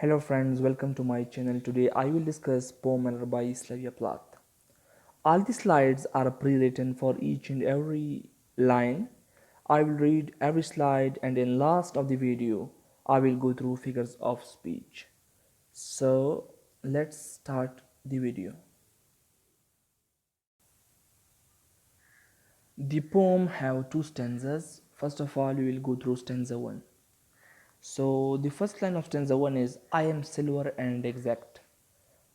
Hello friends, welcome to my channel. Today I will discuss poem by Sylvia Plath. All the slides are pre-written for each and every line. I will read every slide and in last of the video I will go through figures of speech. So let's start the video. The poem have two stanzas. First of all, we will go through stanza 1. So the first line of stanza 1 is I am silver and exact.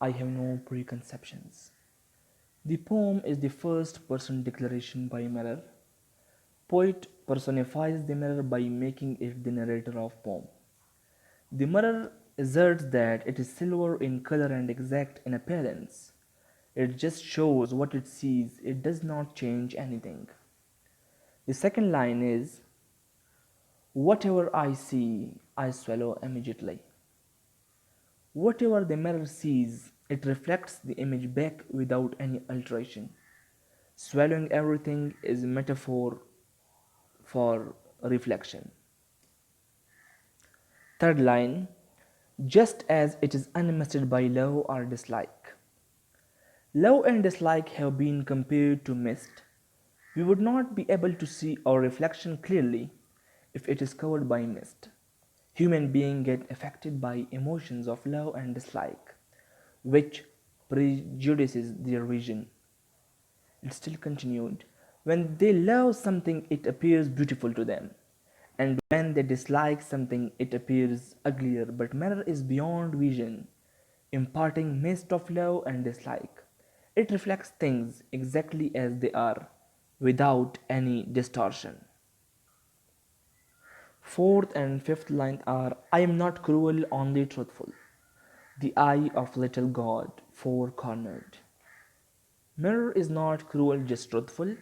I have no preconceptions. The poem is the first person declaration by mirror. Poet personifies the mirror by making it the narrator of poem. The mirror asserts that it is silver in color and exact in appearance. It just shows what it sees, it does not change anything. The second line is whatever I see, I swallow immediately. Whatever the mirror sees, it reflects the image back without any alteration. Swallowing everything is a metaphor for reflection. Third line, just as it is unmissed by love or dislike. Love and dislike have been compared to mist. We would not be able to see our reflection clearly if it is covered by mist. Human beings get affected by emotions of love and dislike, which prejudices their vision. It still continued. When they love something, it appears beautiful to them. And when they dislike something, it appears uglier. But mirror is beyond vision, imparting mist of love and dislike. It reflects things exactly as they are, without any distortion. Fourth and fifth line are I am not cruel, only truthful. The eye of little God, four cornered. Mirror is not cruel, just truthful.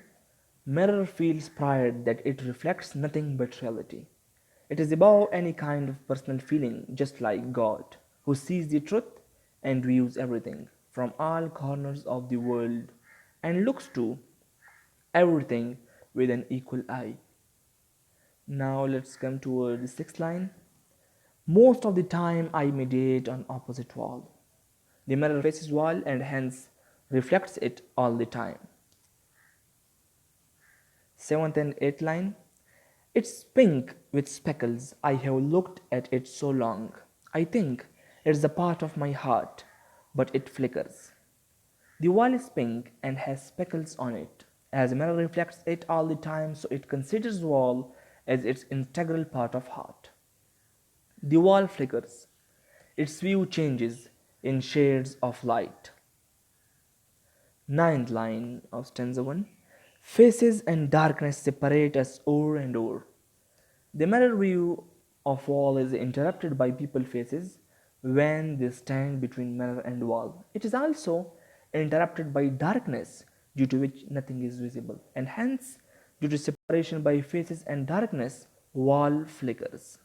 Mirror feels pride that it reflects nothing but reality. It is above any kind of personal feeling, just like God, who sees the truth and views everything from all corners of the world and looks to everything with an equal eye. Now let's come to the sixth line. Most of the time I meditate on opposite wall. The mirror faces wall and hence reflects it all the time. Seventh and eighth line. It's pink with speckles. I have looked at it so long. I think it's a part of my heart, but it flickers. The wall is pink and has speckles on it. As a mirror reflects it all the time, so it considers wall as its integral part of heart. The wall flickers. Its view changes in shades of light. Ninth line of stanza 1. Faces and darkness separate us o'er and o'er. The mirror view of wall is interrupted by people faces when they stand between mirror and wall. It is also interrupted by darkness due to which nothing is visible, and hence due to separation by faces and darkness wall flickers.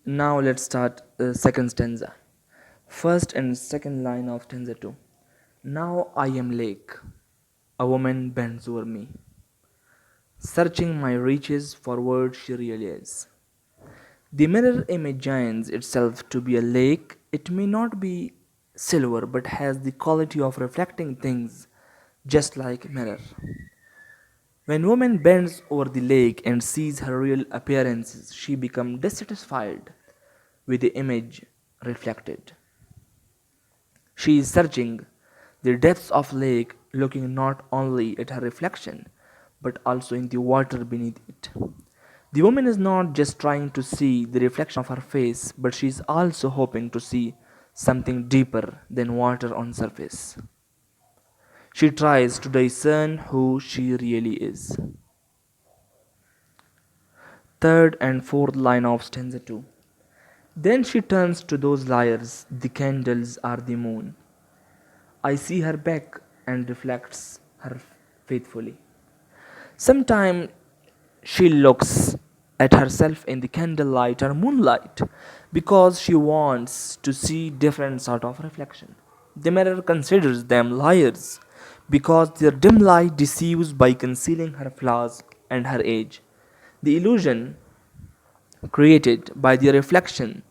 Now let's start the second stanza. First and second line of stanza 2. Now I am lake. A woman bends over me, searching my reaches for words she really is. The mirror imagines itself to be a lake. It may not be silver but has the quality of reflecting things just like mirror. When woman bends over the lake and sees her real appearances, she becomes dissatisfied with the image reflected. She is searching the depths of lake, looking not only at her reflection but also in the water beneath it. The woman is not just trying to see the reflection of her face, but she is also hoping to see something deeper than water on surface. She tries to discern who she really is. Third and fourth line of stanza 2. Then she turns to those liars, the candles are the moon. I see her back and reflects her faithfully. Sometimes she looks at herself in the candlelight or moonlight because she wants to see different sort of reflection. The mirror considers them liars because their dim light deceives by concealing her flaws and her age. The illusion created by the reflection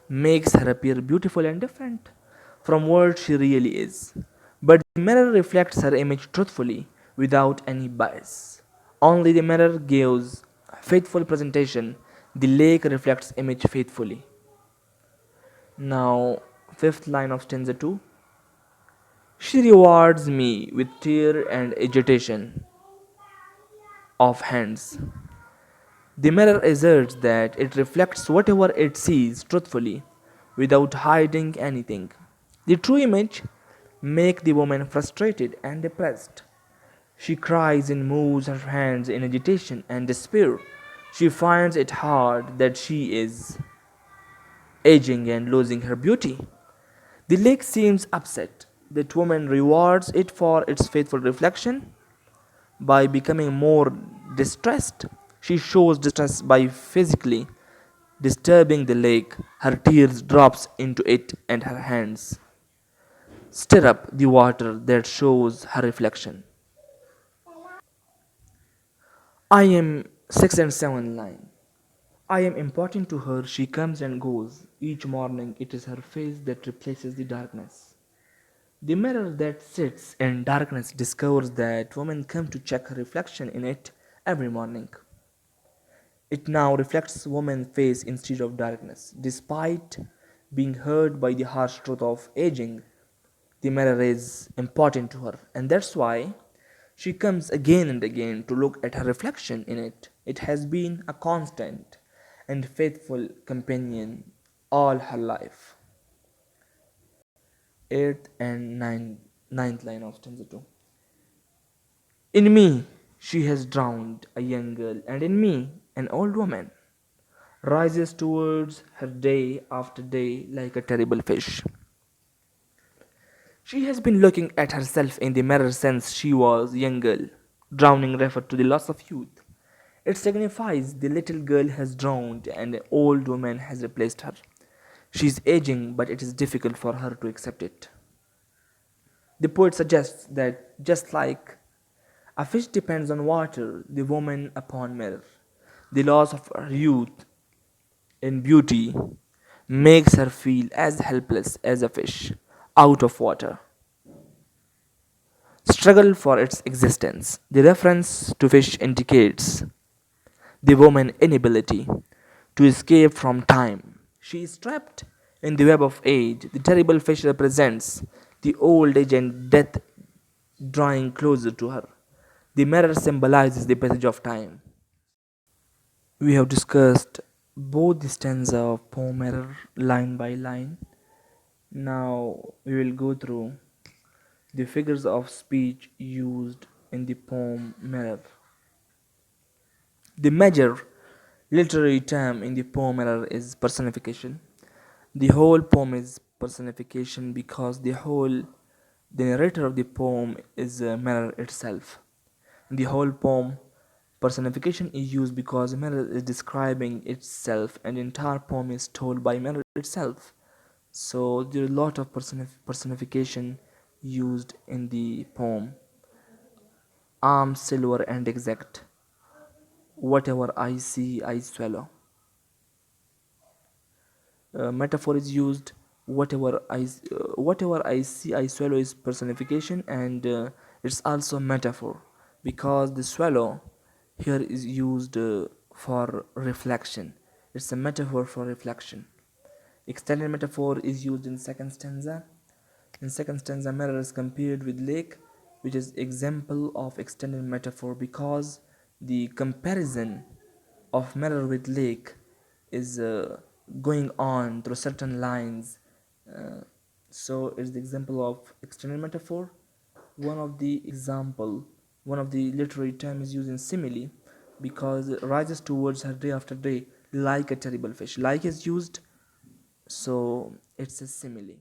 makes her appear beautiful and different from what she really is. But the mirror reflects her image truthfully without any bias. Only the mirror gives faithful presentation. The lake reflects image faithfully. Now, fifth line of stanza 2. She rewards me with tear and agitation of hands. The mirror asserts that it reflects whatever it sees truthfully, without hiding anything. The true image makes the woman frustrated and depressed. She cries and moves her hands in agitation and despair. She finds it hard that she is aging and losing her beauty. The lake seems upset. That woman rewards it for its faithful reflection by becoming more distressed. She shows distress by physically disturbing the lake. Her tears drops into it and her hands stir up the water that shows her reflection. I am 6 and 7 line. I am important to her. She comes and goes. Each morning it is her face that replaces the darkness. The mirror that sits in darkness discovers that women come to check her reflection in it every morning. It now reflects woman's face instead of darkness. Despite being hurt by the harsh truth of aging, the mirror is important to her, and that's why she comes again and again to look at her reflection in it. It has been a constant and faithful companion all her life. Eighth and ninth line of stanza 2. In me she has drowned a young girl, and in me an old woman rises towards her day after day like a terrible fish. She has been looking at herself in the mirror since she was a young girl. Drowning referred to the loss of youth. It signifies the little girl has drowned and an old woman has replaced her. She is aging, but it is difficult for her to accept it. The poet suggests that just like a fish depends on water, the woman upon mirror. The loss of her youth and beauty makes her feel as helpless as a fish out of water. Struggle for its existence. The reference to fish indicates the woman's inability to escape from time. She is trapped in the web of age. The terrible fish represents the old age and death drawing closer to her. The mirror symbolizes the passage of time. We have discussed both the stanza of poem mirror line by line. Now we will go through the figures of speech used in the poem mirror. The major literary term in the poem mirror is personification. The whole poem is personification because the narrator of the poem is a mirror itself. In the whole poem, personification is used because mirror is describing itself and the entire poem is told by mirror itself. So there is a lot of personification used in the poem. Arm silver and exact. Whatever I see, I swallow. Metaphor is used. Whatever I see, I swallow is personification, and it's also metaphor because the swallow here is used for reflection. It's a metaphor for reflection. Extended metaphor is used in second stanza. In second stanza, mirror is compared with lake, which is example of extended metaphor because the comparison of mirror with lake is going on through certain lines. Uh, so it's the example of extended metaphor. One of the example, one of the literary term is used in simile because it rises towards her day after day like a terrible fish. Like is used, so it's a simile.